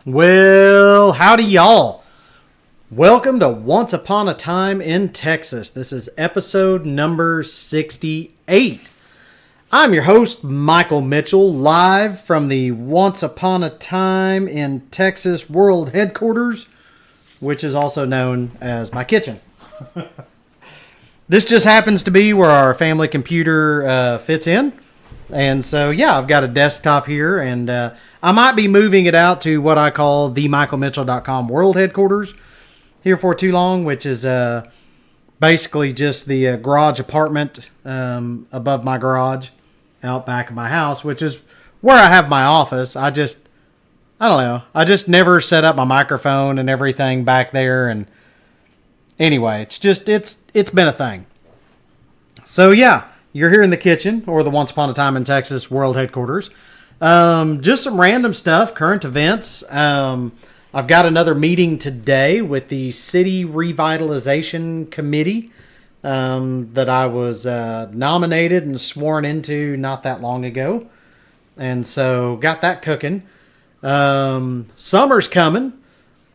Well, howdy y'all. Welcome to Once Upon a Time in Texas. This is episode number 68. I'm your host, Michael Mitchell, live from the Once Upon a Time in Texas World Headquarters, which is also known as my kitchen. This just happens to be where our family computer fits in. And so, yeah, I've got a desktop here, and I might be moving it out to what I call the michaelmitchell.com world headquarters here for too long, which is basically just the garage apartment above my garage out back of my house, which is where I have my office. I don't know. I just never set up my microphone and everything back there. And anyway, it's been a thing. So, yeah. You're here in the kitchen, or the Once Upon a Time in Texas World Headquarters. Just some random stuff, current events. I've got another meeting today with the City Revitalization Committee that I was nominated and sworn into not that long ago. And so got that cooking. Summer's coming.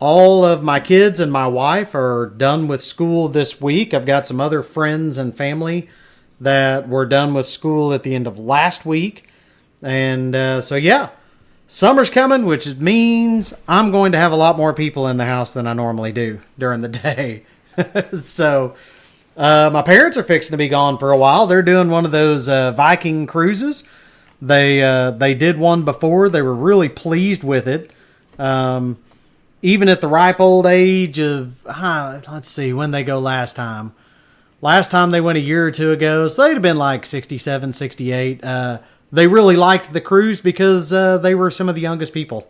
All of my kids and my wife are done with school this week. I've got some other friends and family that were done with school at the end of last week. And so, yeah, summer's coming, which means I'm going to have a lot more people in the house than I normally do during the day. So my parents are fixing to be gone for a while. They're doing one of those Viking cruises. They did one before. They were really pleased with it. Even at the ripe old age of, let's see, when they go last time. Last time they went a year or two ago, so they'd have been like 67, 68. They really liked the cruise because they were some of the youngest people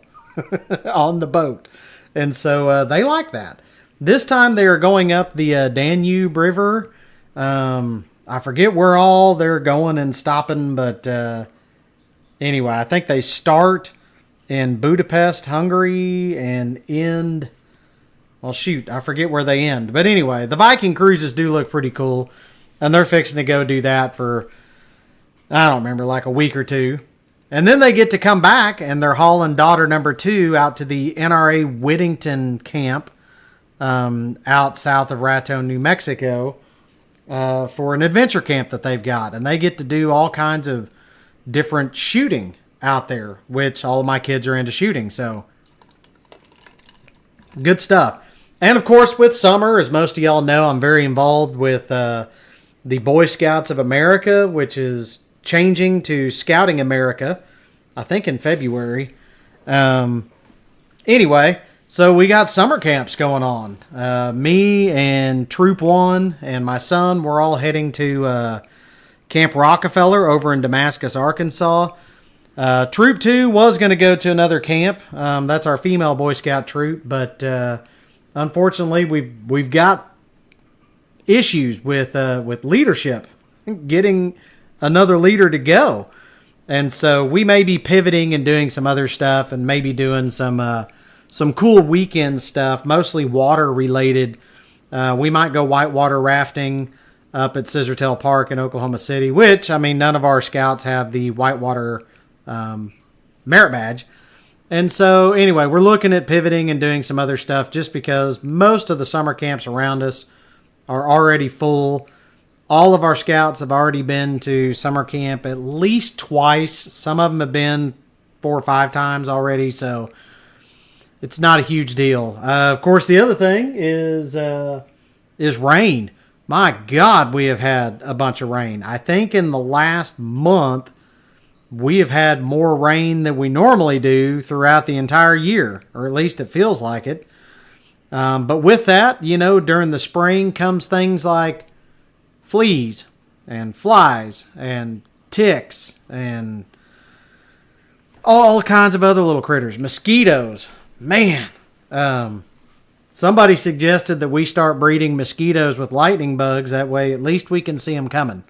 on the boat. And so they liked that. This time they are going up the Danube River. I forget where all they're going and stopping, but anyway, I think they start in Budapest, Hungary, and end... Well, shoot, I forget where they end. But anyway, the Viking cruises do look pretty cool. And they're fixing to go do that for, I don't remember, like a week or two. And then they get to come back, and they're hauling daughter number 2 out to the NRA Whittington camp out south of Raton, New Mexico, for an adventure camp that they've got. And they get to do all kinds of different shooting out there, which all of my kids are into shooting. So, good stuff. And, of course, with summer, as most of y'all know, I'm very involved with the Boy Scouts of America, which is changing to Scouting America, I think in February. Anyway, so we got summer camps going on. Me and Troop 1 and my son, we're all heading to Camp Rockefeller over in Damascus, Arkansas. Troop 2 was going to go to another camp. That's our female Boy Scout troop, but unfortunately, we've got issues with leadership, getting another leader to go, and so we may be pivoting and doing some other stuff, and maybe doing some cool weekend stuff, mostly water related. We might go whitewater rafting up at Scissortail Park in Oklahoma City, which, I mean, none of our scouts have the whitewater merit badge. And so anyway, we're looking at pivoting and doing some other stuff just because most of the summer camps around us are already full. All of our scouts have already been to summer camp at least twice. Some of them have been 4 or 5 times already. So it's not a huge deal. Of course, the other thing is rain. My God, we have had a bunch of rain. I think in the last month, we have had more rain than we normally do throughout the entire year, or at least it feels like it. But with that, during the spring comes things like fleas and flies and ticks and all kinds of other little critters. Mosquitoes. Man. Somebody suggested that we start breeding mosquitoes with lightning bugs. That way at least we can see them coming.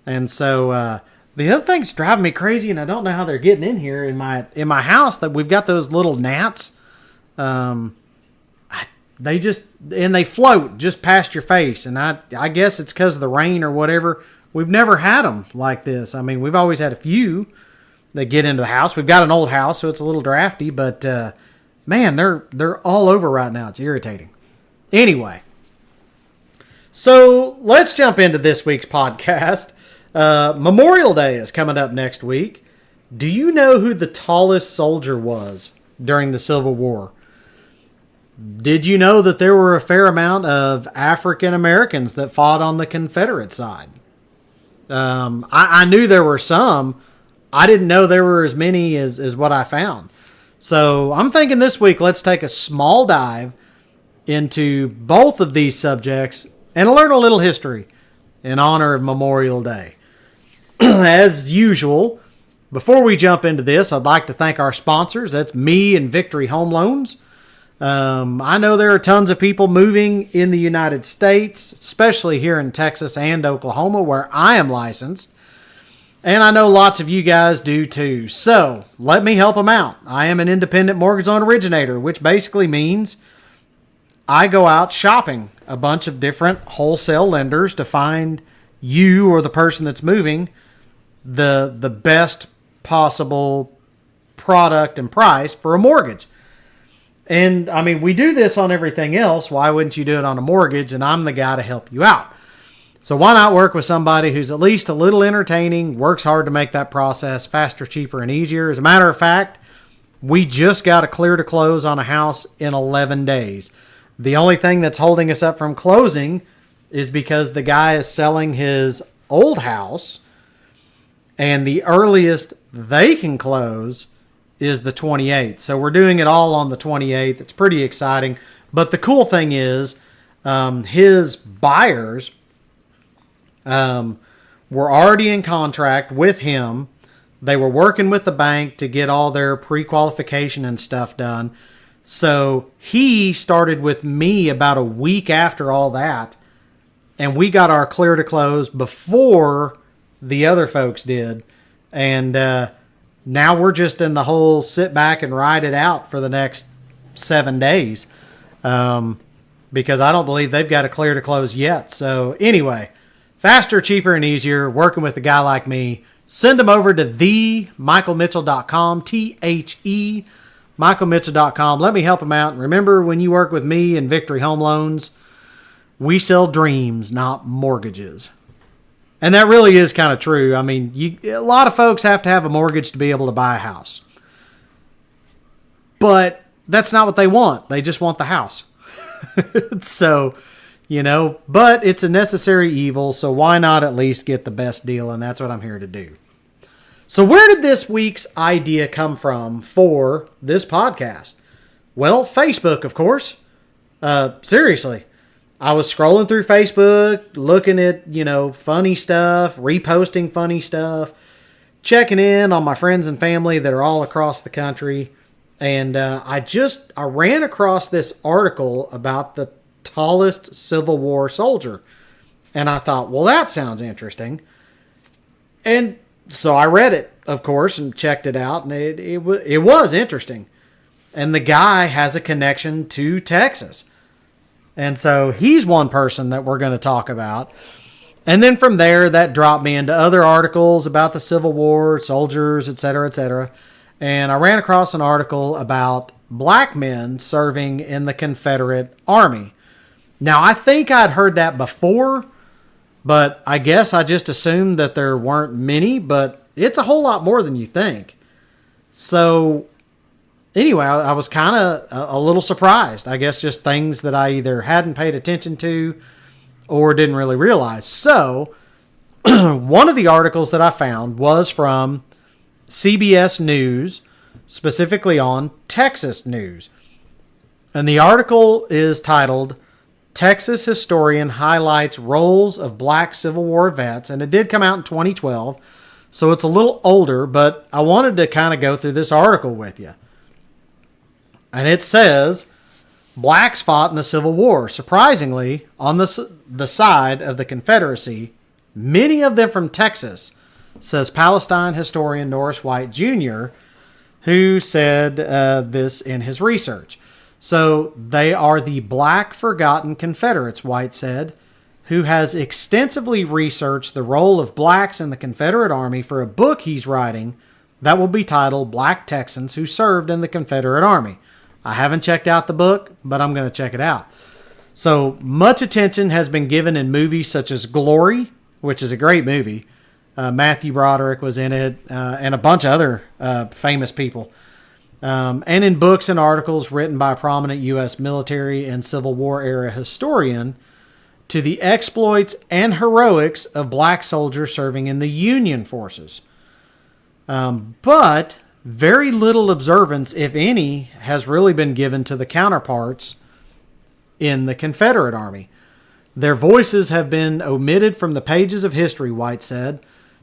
And so... the other thing's driving me crazy, and I don't know how they're getting in here in my house, that we've got those little gnats. They float just past your face, and I guess it's because of the rain or whatever. We've never had them like this. I mean, we've always had a few that get into the house. We've got an old house, so it's a little drafty, but Man, they're all over right now. It's irritating. Anyway, so let's jump into this week's podcast. Memorial Day is coming up next week. Do you know who the tallest soldier was during the Civil War? Did you know that there were a fair amount of African Americans that fought on the Confederate side? I knew there were some. I didn't know there were as many as what I found. So I'm thinking this week, let's take a small dive into both of these subjects and learn a little history in honor of Memorial Day. As usual, before we jump into this, I'd like to thank our sponsors. That's me and Victory Home Loans. I know there are tons of people moving in the United States, especially here in Texas and Oklahoma, where I am licensed. And I know lots of you guys do too. So let me help them out. I am an independent mortgage loan originator, which basically means I go out shopping a bunch of different wholesale lenders to find you or the person that's moving the best possible product and price for a mortgage. And I mean, we do this on everything else. Why wouldn't you do it on a mortgage? And I'm the guy to help you out. So why not work with somebody who's at least a little entertaining, works hard to make that process faster, cheaper, and easier. As a matter of fact, we just got a clear to close on a house in 11 days. The only thing that's holding us up from closing is because the guy is selling his old house, and the earliest they can close is the 28th. So we're doing it all on the 28th. It's pretty exciting. But the cool thing is his buyers were already in contract with him. They were working with the bank to get all their pre-qualification and stuff done. So he started with me about a week after all that. And we got our clear to close before the other folks did. And now we're just in the whole sit back and ride it out for the next 7 days. Because I don't believe they've got a clear to close yet. So anyway, faster, cheaper, and easier working with a guy like me. Send them over to themichaelmitchell.com, THE, michaelmitchell.com. Let me help them out. And remember, when you work with me and Victory Home Loans, we sell dreams, not mortgages. And that really is kind of true. I mean, a lot of folks have to have a mortgage to be able to buy a house. But that's not what they want. They just want the house. So, but it's a necessary evil, so why not at least get the best deal? And that's what I'm here to do. So where did this week's idea come from for this podcast? Well, Facebook, of course. Seriously. I was scrolling through Facebook, looking at, funny stuff, reposting funny stuff, checking in on my friends and family that are all across the country. And I ran across this article about the tallest Civil War soldier. And I thought, well, that sounds interesting. And so I read it, of course, and checked it out. And it was interesting. And the guy has a connection to Texas. And so he's one person that we're going to talk about. And then from there, that dropped me into other articles about the Civil War, soldiers, et cetera, et cetera. And I ran across an article about black men serving in the Confederate Army. Now, I think I'd heard that before, but I guess I just assumed that there weren't many, but it's a whole lot more than you think. So anyway, I was kind of a little surprised. I guess just things that I either hadn't paid attention to or didn't really realize. So one of the articles that I found was from CBS News, specifically on Texas news. And the article is titled, Texas Historian Highlights Roles of Black Civil War Vets. And it did come out in 2012, so it's a little older, but I wanted to kind of go through this article with you. And it says, blacks fought in the Civil War. Surprisingly, on the side of the Confederacy, many of them from Texas, says Palestine historian Norris White Jr., who said this in his research. So they are the black forgotten Confederates, White said, who has extensively researched the role of blacks in the Confederate Army for a book he's writing that will be titled Black Texans Who Served in the Confederate Army. I haven't checked out the book, but I'm going to check it out. So much attention has been given in movies such as Glory, which is a great movie. Matthew Broderick was in it, and a bunch of other famous people. And in books and articles written by prominent U.S. military and Civil War era historian to the exploits and heroics of black soldiers serving in the Union forces. But very little observance, if any, has really been given to the counterparts in the Confederate Army. Their voices have been omitted from the pages of history, White said.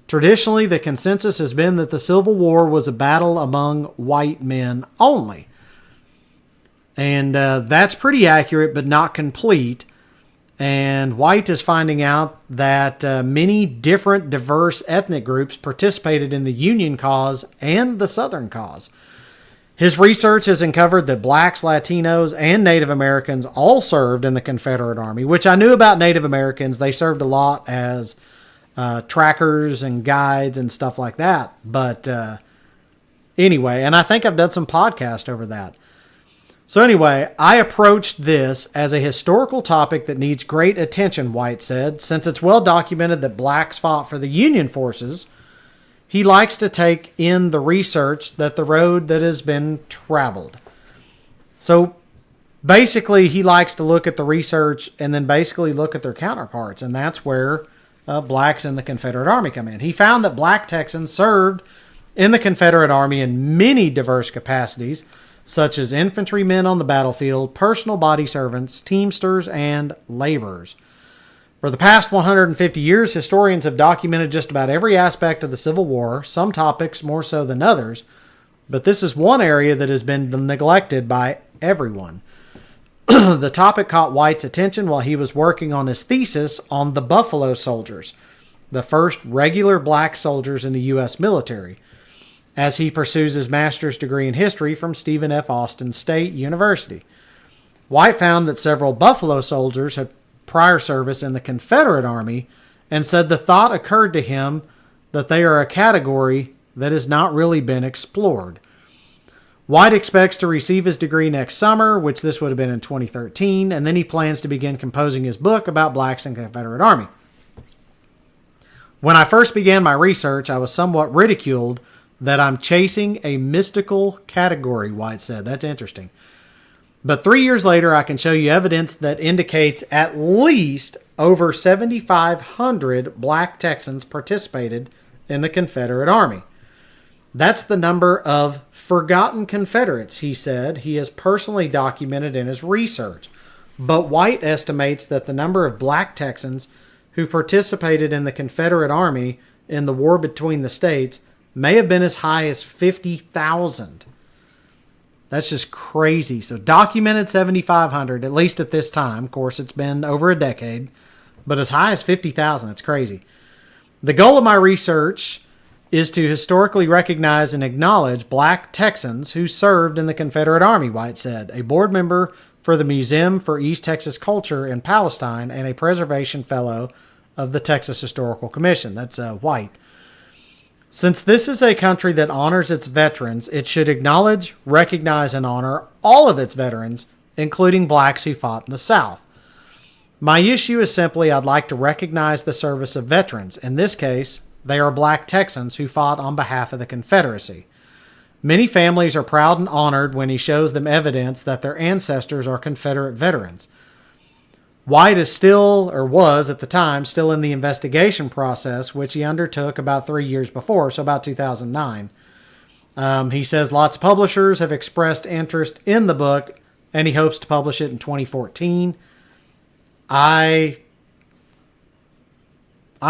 Traditionally, the consensus has been that the Civil War was a battle among white men only. And that's pretty accurate, but not complete. And White is finding out that many different diverse ethnic groups participated in the Union cause and the Southern cause. His research has uncovered that blacks, Latinos, and Native Americans all served in the Confederate Army, which I knew about Native Americans. They served a lot as trackers and guides and stuff like that. But anyway, and I think I've done some podcast over that. So anyway, I approached this as a historical topic that needs great attention, White said. Since it's well documented that blacks fought for the Union forces, he likes to take in the research that the road that has been traveled. So basically, he likes to look at the research and then basically look at their counterparts. And that's where blacks in the Confederate Army come in. He found that black Texans served in the Confederate Army in many diverse capacities, such as infantrymen on the battlefield, personal body servants, teamsters, and laborers. For the past 150 years, historians have documented just about every aspect of the Civil War, some topics more so than others, but this is one area that has been neglected by everyone. The topic caught White's attention while he was working on his thesis on the Buffalo Soldiers, the first regular black soldiers in the U.S. military, as he pursues his master's degree in history from Stephen F. Austin State University. White found that several Buffalo soldiers had prior service in the Confederate Army and said the thought occurred to him that they are a category that has not really been explored. White expects to receive his degree next summer, which this would have been in 2013, and then he plans to begin composing his book about blacks in the Confederate Army. When I first began my research, I was somewhat ridiculed that I'm chasing a mystical category, White said. That's interesting. But 3 years later, I can show you evidence that indicates at least over 7,500 black Texans participated in the Confederate Army. That's the number of forgotten Confederates, he said, he has personally documented in his research. But White estimates that the number of black Texans who participated in the Confederate Army in the war between the states may have been as high as 50,000. That's just crazy. So documented 7,500, at least at this time. Of course, it's been over a decade, but as high as 50,000. That's crazy. The goal of my research is to historically recognize and acknowledge black Texans who served in the Confederate Army, White said, a board member for the Museum for East Texas Culture in Palestine and a preservation fellow of the Texas Historical Commission. That's White. Since this is a country that honors its veterans, it should acknowledge, recognize, and honor all of its veterans, including blacks who fought in the South. My issue is simply I'd like to recognize the service of veterans. In this case, they are black Texans who fought on behalf of the Confederacy. Many families are proud and honored when he shows them evidence that their ancestors are Confederate veterans. White is still, or was at the time, still in the investigation process, which he undertook about 3 years before, so about 2009. He says lots of publishers have expressed interest in the book, and he hopes to publish it in 2014. I'm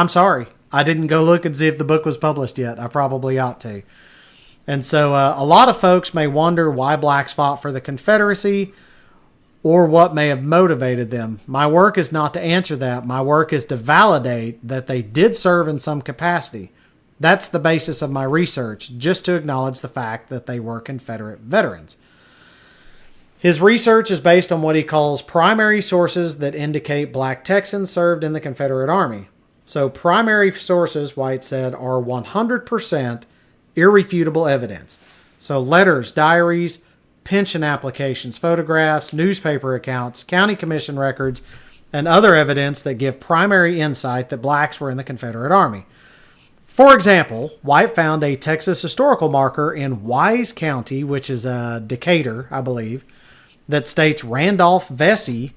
sorry. I didn't go look and see if the book was published yet. I probably ought to. And so a lot of folks may wonder why blacks fought for the Confederacy, or what may have motivated them. My work is not to answer that. My work is to validate that they did serve in some capacity. That's the basis of my research, just to acknowledge the fact that they were Confederate veterans. His research is based on what he calls primary sources that indicate black Texans served in the Confederate Army. So primary sources, White said, are 100% irrefutable evidence. So letters, diaries, pension applications, photographs, newspaper accounts, county commission records, and other evidence that give primary insight that blacks were in the Confederate Army. For example, White found a Texas historical marker in Wise County, which is Decatur, I believe, that states Randolph Vesey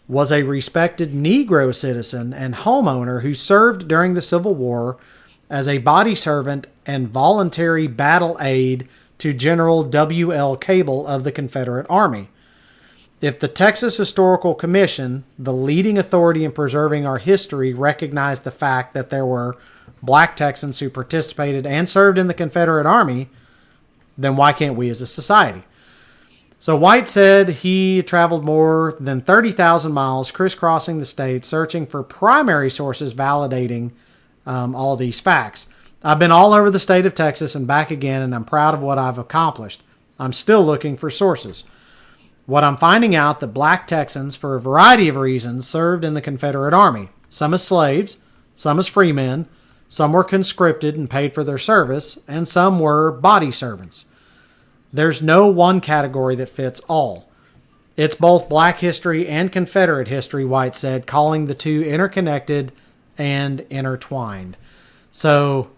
was a respected Negro citizen and homeowner who served during the Civil War as a body servant and voluntary battle aide to General W.L. Cable of the Confederate Army. If the Texas Historical Commission, the leading authority in preserving our history, recognized the fact that there were black Texans who participated and served in the Confederate Army, then why can't we as a society? So White said he traveled more than 30,000 miles crisscrossing the state, searching for primary sources validating all these facts. I've been all over the state of Texas and back again, and I'm proud of what I've accomplished. I'm still looking for sources. What I'm finding out that black Texans, for a variety of reasons, served in the Confederate Army. Some as slaves, some as freemen, some were conscripted and paid for their service, and some were body servants. There's no one category that fits all. It's both black history and Confederate history, White said, calling the two interconnected and intertwined. So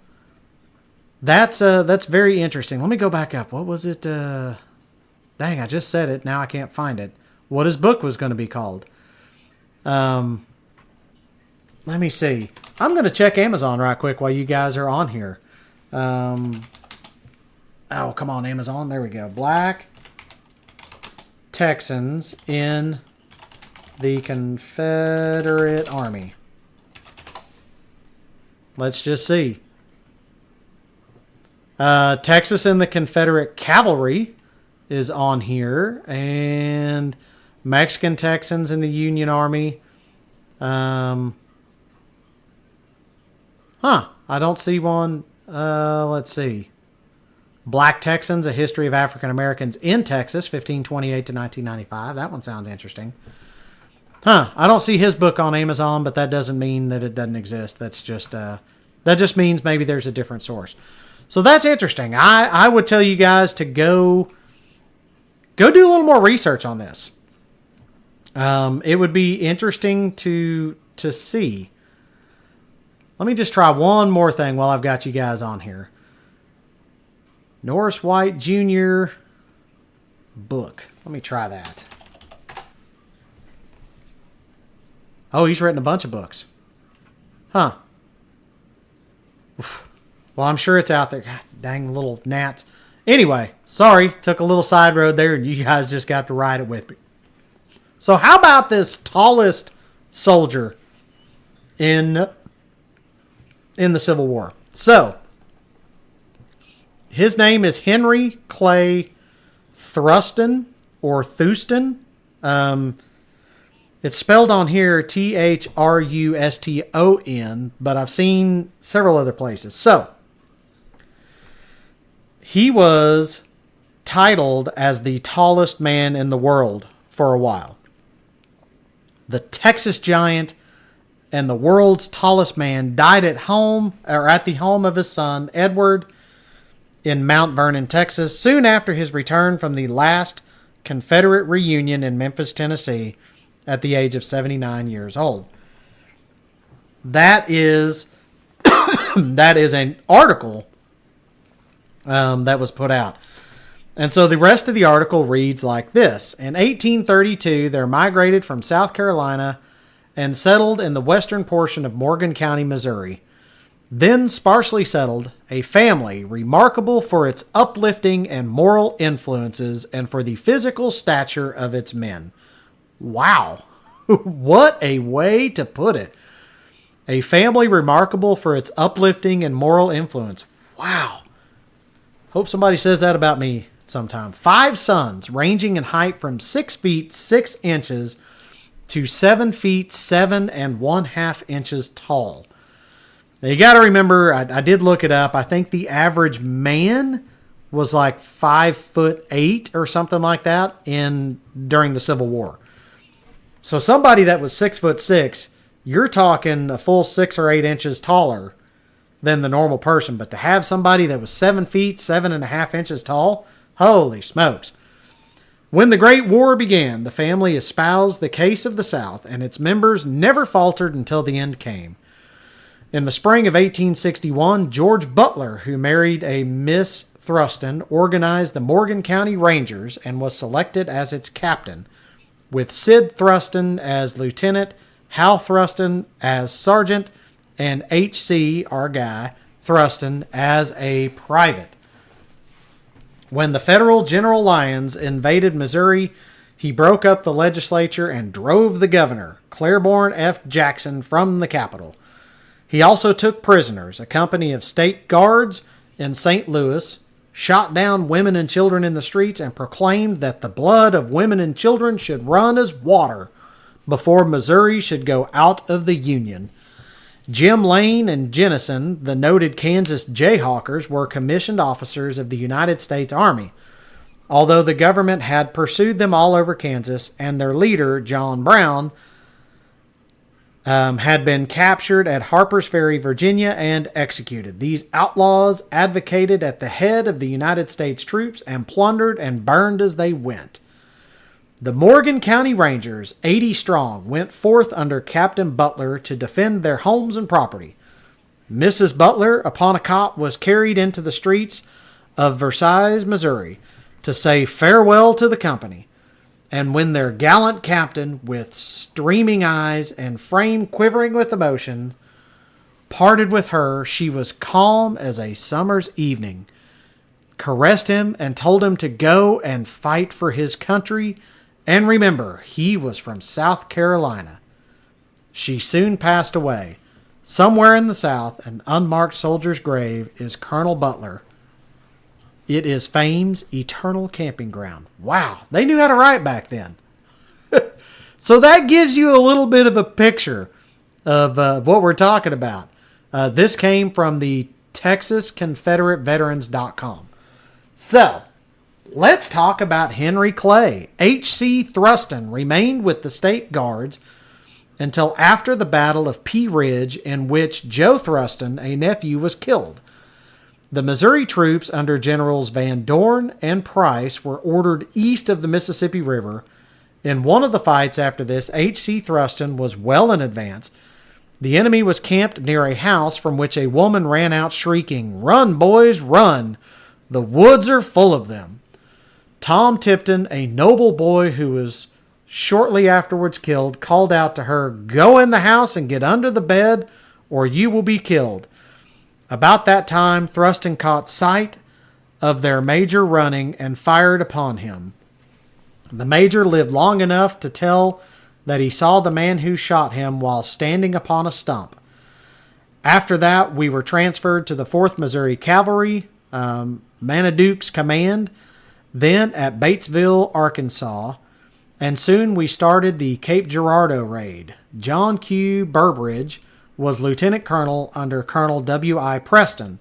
that's very interesting. Let me go back up. What was it? Dang, I just said it. Now I can't find it. What his book was going to be called. Let me see. I'm going to check Amazon right quick while you guys are on here. Oh, come on, Amazon. There we go. Black Texans in the Confederate Army. Let's just see. Texas and the Confederate Cavalry is on here. And Mexican Texans in the Union Army. I don't see one. Let's see. Black Texans, A History of African Americans in Texas, 1528 to 1995. That one sounds interesting. I don't see his book on Amazon, but that doesn't mean that it doesn't exist. That's just that just means maybe there's a different source. So that's interesting. I would tell you guys to go do a little more research on this. It would be interesting to see. Let me just try one more thing while I've got you guys on here. Norris White Jr. book. Let me try that. Oh, he's written a bunch of books. Well, I'm sure it's out there. God, dang little gnats. Anyway, sorry, took a little side road there, and you guys just got to ride it with me. So how about this tallest soldier in the Civil War? So, his name is Henry Clay Thruston or Thuston. It's spelled on here Thruston, but I've seen several other places. So, he was titled as the tallest man in the world for a while. The Texas Giant and the world's tallest man died at the home of his son, Edward, in Mount Vernon, Texas, soon after his return from the last Confederate reunion in Memphis, Tennessee, at the age of 79 years old. That is an article that was put out. And so the rest of the article reads like this. In 1832, they migrated from South Carolina and settled in the western portion of Morgan County, Missouri. Then sparsely settled, a family remarkable for its uplifting and moral influences and for the physical stature of its men. Wow. What a way to put it. A family remarkable for its uplifting and moral influence. Wow. Hope somebody says that about me sometime. 5 sons, ranging in height from 6 feet 6 inches to 7 feet 7 1/2 inches tall. Now you got to remember, I did look it up. I think the average man was like 5'8" or something like that during the Civil War. So somebody that was 6'6", you're talking a full 6 or 8 inches taller than the normal person. But to have somebody that was 7 feet 7 1/2 inches tall, holy smokes! When the Great War began, the family espoused the case of the South, and its members never faltered until the end came. In the spring of 1861, George Butler, who married a Miss Thruston, organized the Morgan County Rangers and was selected as its captain, with Sid Thruston as lieutenant, Hal Thruston as sergeant, and H.C., our guy, Thruston, as a private. When the Federal General Lyons invaded Missouri, he broke up the legislature and drove the governor, Claiborne F. Jackson, from the capital. He also took prisoners, a company of state guards in St. Louis, shot down women and children in the streets, and proclaimed that the blood of women and children should run as water before Missouri should go out of the Union. Jim Lane and Jennison, the noted Kansas Jayhawkers, were commissioned officers of the United States Army, although the government had pursued them all over Kansas, and their leader, John Brown, had been captured at Harper's Ferry, Virginia, and executed. These outlaws advocated at the head of the United States troops and plundered and burned as they went. The Morgan County Rangers, 80 strong, went forth under Captain Butler to defend their homes and property. Mrs. Butler, upon a cot, was carried into the streets of Versailles, Missouri, to say farewell to the company. And when their gallant captain, with streaming eyes and frame quivering with emotion, parted with her, she was calm as a summer's evening, caressed him, and told him to go and fight for his country. And remember, he was from South Carolina. She soon passed away. Somewhere in the South, an unmarked soldier's grave is Colonel Butler. It is fame's eternal camping ground. Wow, they knew how to write back then. So that gives you a little bit of a picture of what we're talking about. This came from the TexasConfederateVeterans.com. So, let's talk about Henry Clay. H.C. Thruston remained with the state guards until after the Battle of Pea Ridge, in which Joe Thruston, a nephew, was killed. The Missouri troops under Generals Van Dorn and Price were ordered east of the Mississippi River. In one of the fights after this, H.C. Thruston was well in advance. The enemy was camped near a house from which a woman ran out shrieking, "Run, boys, run! The woods are full of them." Tom Tipton, a noble boy who was shortly afterwards killed, called out to her, "Go in the house and get under the bed, or you will be killed." About that time, Thruston caught sight of their major running and fired upon him. The major lived long enough to tell that he saw the man who shot him while standing upon a stump. After that, we were transferred to the 4th Missouri Cavalry, Manaduke's command, then at Batesville, Arkansas, and soon we started the Cape Girardeau raid. John Q. Burbridge was lieutenant colonel under Colonel W.I. Preston.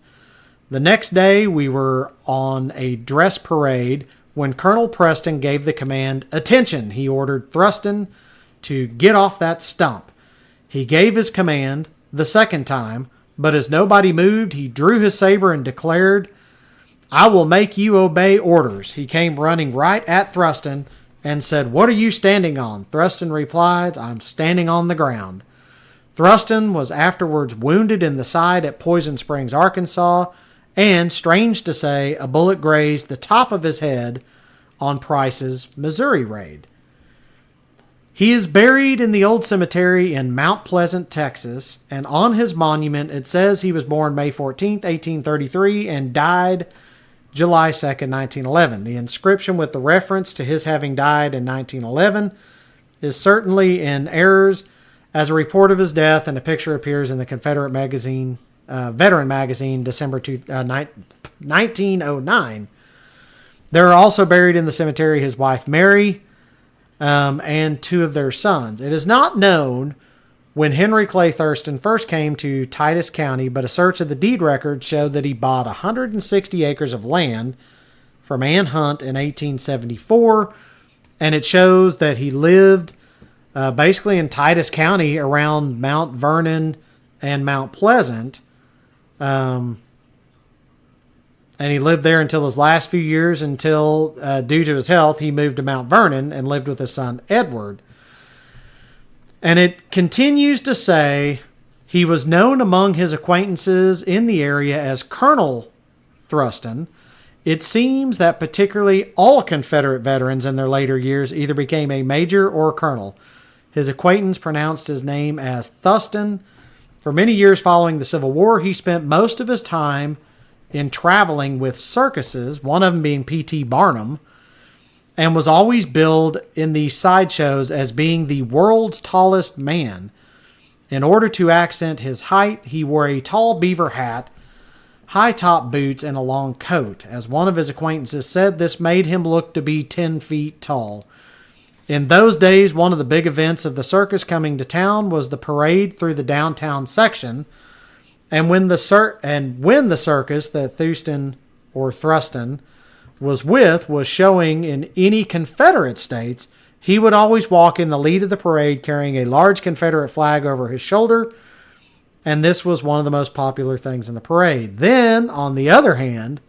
The next day we were on a dress parade when Colonel Preston gave the command, "Attention!" He ordered Thruston to get off that stump. He gave his command the second time, but as nobody moved, he drew his saber and declared, "I will make you obey orders." He came running right at Thruston and said, "What are you standing on?" Thruston replied, "I'm standing on the ground." Thruston was afterwards wounded in the side at Poison Springs, Arkansas, and, strange to say, a bullet grazed the top of his head on Price's Missouri raid. He is buried in the old cemetery in Mount Pleasant, Texas, and on his monument it says he was born May 14th, 1833, and died July 2nd, 1911. The inscription with the reference to his having died in 1911 is certainly in errors, as a report of his death and a picture appears in the Confederate magazine, Veteran magazine, December 1909. There are also buried in the cemetery his wife Mary and 2 of their sons. It is not known when Henry Clay Thurston first came to Titus County, but a search of the deed records showed that he bought 160 acres of land from Ann Hunt in 1874, and it shows that he lived basically in Titus County around Mount Vernon and Mount Pleasant. And and he lived there until his last few years until, due to his health, he moved to Mount Vernon and lived with his son Edward. And it continues to say he was known among his acquaintances in the area as Colonel Thruston. It seems that particularly all Confederate veterans in their later years either became a major or colonel. His acquaintance pronounced his name as Thuston. For many years following the Civil War, he spent most of his time in traveling with circuses, one of them being P.T. Barnum, and was always billed in these sideshows as being the world's tallest man. In order to accent his height, he wore a tall beaver hat, high-top boots, and a long coat. As one of his acquaintances said, this made him look to be 10 feet tall. In those days, one of the big events of the circus coming to town was the parade through the downtown section. And when the circus that Thruston was with was showing in any Confederate states, he would always walk in the lead of the parade carrying a large Confederate flag over his shoulder, and this was one of the most popular things in the parade. Then, on the other hand,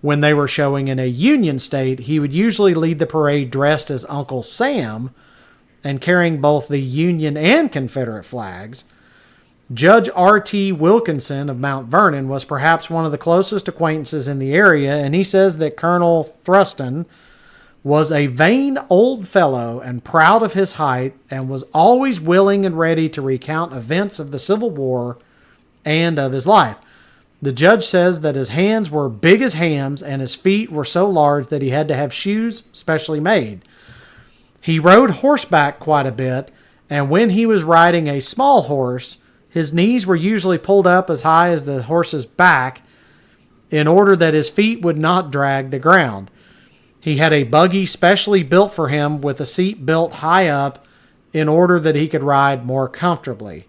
when they were showing in a Union state, he would usually lead the parade dressed as Uncle Sam and carrying both the Union and Confederate flags. Judge R.T. Wilkinson of Mount Vernon was perhaps one of the closest acquaintances in the area, and he says that Colonel Thruston was a vain old fellow and proud of his height and was always willing and ready to recount events of the Civil War and of his life. The judge says that his hands were big as hams and his feet were so large that he had to have shoes specially made. He rode horseback quite a bit, and when he was riding a small horse, his knees were usually pulled up as high as the horse's back in order that his feet would not drag the ground. He had a buggy specially built for him with a seat built high up in order that he could ride more comfortably.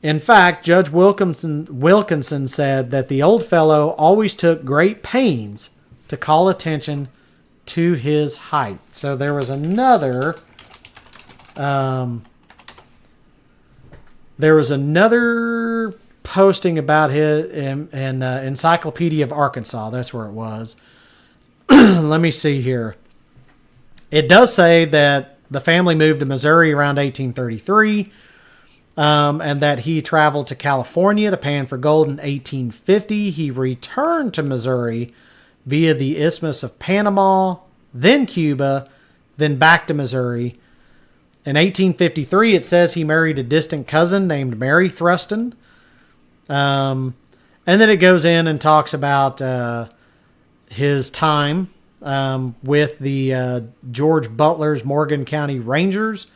In fact, Judge Wilkinson said that the old fellow always took great pains to call attention to his height. So there was another posting about his in Encyclopedia of Arkansas. That's where it was. Let me see here. It does say that the family moved to Missouri around 1833, and that he traveled to California to pan for gold in 1850. He returned to Missouri via the Isthmus of Panama, then Cuba, then back to Missouri. In 1853, it says he married a distant cousin named Mary Thruston. And then it goes in and talks about his time with the George Butler's Morgan County Rangers.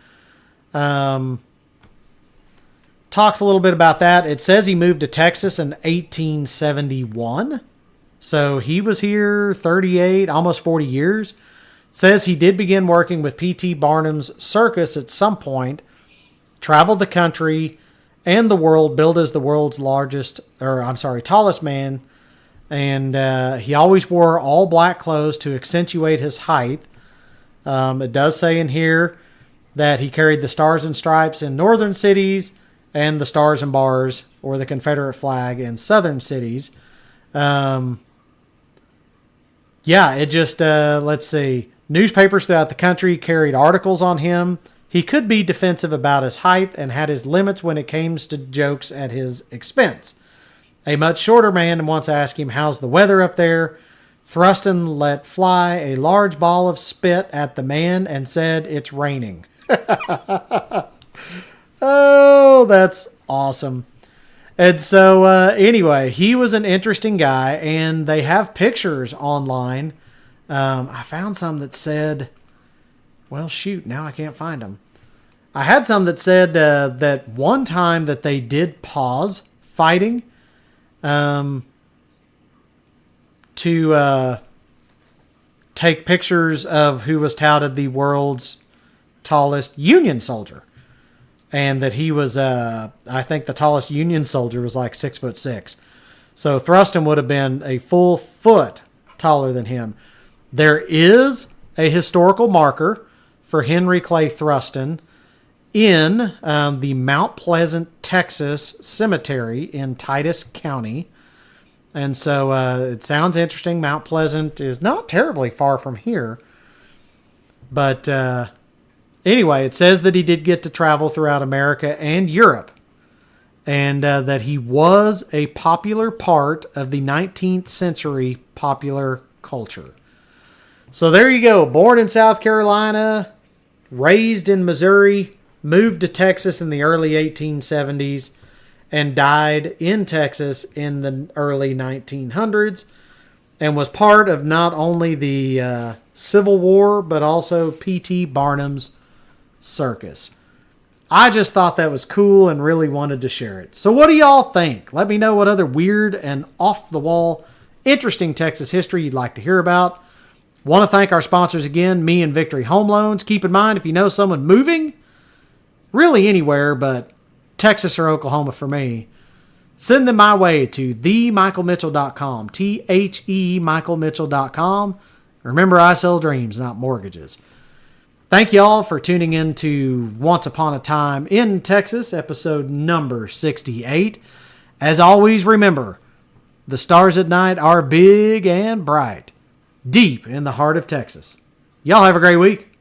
Talks a little bit about that. It says he moved to Texas in 1871. So he was here 38, almost 40 years. It says he did begin working with P.T. Barnum's circus at some point, traveled the country and the world, billed as the world's tallest man. And he always wore all black clothes to accentuate his height. It does say in here that he carried the Stars and Stripes in northern cities and the Stars and Bars, or the Confederate flag, in southern cities. Let's see. Newspapers throughout the country carried articles on him. He could be defensive about his height and had his limits when it came to jokes at his expense. A much shorter man once asked him, "How's the weather up there?" Thruston let fly a large ball of spit at the man and said, "It's raining." Oh, that's awesome. And so, anyway, he was an interesting guy, and they have pictures online. I found some that said, well, shoot, now I can't find them. I had some that said that one time that they did pause fighting to take pictures of who was touted the world's tallest Union soldier. And that he was, I think the tallest Union soldier was like 6'6". So Thruston would have been a full foot taller than him. There is a historical marker for Henry Clay Thruston in the Mount Pleasant, Texas cemetery in Titus County. And so it sounds interesting. Mount Pleasant is not terribly far from here. But anyway, it says that he did get to travel throughout America and Europe. And that he was a popular part of the 19th century popular culture. So there you go. Born in South Carolina, raised in Missouri, moved to Texas in the early 1870s, and died in Texas in the early 1900s, and was part of not only the Civil War, but also P.T. Barnum's circus. I just thought that was cool and really wanted to share it. So what do y'all think? Let me know what other weird and off-the-wall, interesting Texas history you'd like to hear about. Want to thank our sponsors again, me and Victory Home Loans. Keep in mind, if you know someone moving, really anywhere, but Texas or Oklahoma for me, send them my way to themichaelmitchell.com, THE-michaelmitchell.com. Remember, I sell dreams, not mortgages. Thank you all for tuning in to Once Upon a Time in Texas, episode number 68. As always, remember, the stars at night are big and bright, deep in the heart of Texas. Y'all have a great week.